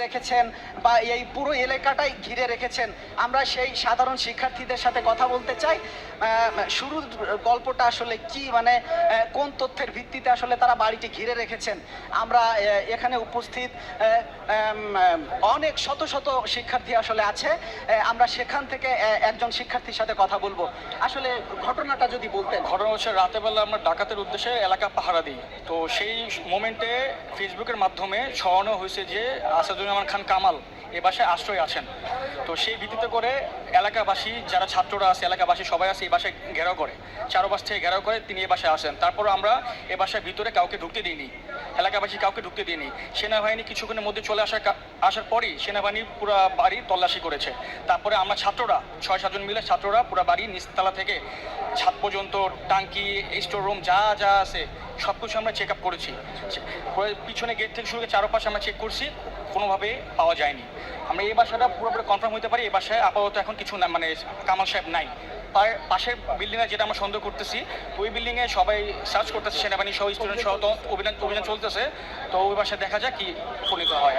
রেখেছেন বা এই পুরো এলাকাটাই ঘিরে রেখেছেন। আমরা সেই সাধারণ শিক্ষার্থীদের সাথে কথা বলতে চাই। শুরুর গল্পটা আসলে কি, মানে কোন তথ্যের ভিত্তিতে আসলে তারা বাড়িটি ঘিরে রেখেছেন। আমরা এখানে উপস্থিত অনেক শত শত শিক্ষার্থী আসলে আছে। আমরা সেখান থেকে একজন শিক্ষার্থীর সাথে কথা বলবো। আসলে ঘটনাটা যদি বলতেন। ঘটনা হচ্ছে, রাতের বেলা আমরা ডাকাতের উদ্দেশ্যে এলাকা পাহারা দিই। তো সেই মোমেন্টে ফেসবুকের মাধ্যমে ছড়ানো হয়েছে যে আসাদুজ্জামান খান কামাল এ বাসায় আশ্রয় আছেন। তো সেই ভিত্তিতে করে এলাকাবাসী যারা ছাত্ররা আছে, এলাকাবাসী সবাই আছে, এই বাসায় ঘেরাও করে, চারপাশ থেকে ঘেরাও করে তিনি এ বাসায় আসেন। তারপর আমরা এ বাসার ভিতরে কাউকে ঢুকতে দিইনি, এলাকাবাসী কাউকে ঢুকতে দিইনি। সেনাবাহিনী কিছুক্ষণের মধ্যে চলে আসার পরই সেনাবাহিনী পুরো বাড়ি তল্লাশি করেছে। তারপরে আমরা ছাত্ররা 6-7 জন মিলে ছাত্ররা পুরো বাড়ি নিচতলা থেকে ছাদ পর্যন্ত, টাঙ্কি, স্টোর রুম যা যা আছে সব কিছু আমরা চেক আপ করেছি। পিছনে গেট থেকে শুরু করে চারপাশে আমরা চেক করছি, কোনোভাবে পাওয়া যায়নি। আমরা এই বাসাটা পুরোপুরি কনফার্ম হতে পারি এই বাসায় আপাতত এখন কিছু না, মানে কামাল সাহেব নাই। পাশের বিল্ডিংয়ে যেটা আমরা সন্দেহ করতেছি, ওই বিল্ডিংয়ে সবাই সার্চ করতেছে, সেনাবাহিনী সহ স্টুডেন্ট সহ অভিযান চলতেছে। তো ওই বাসায় দেখা যাক কি পরিণত হয়।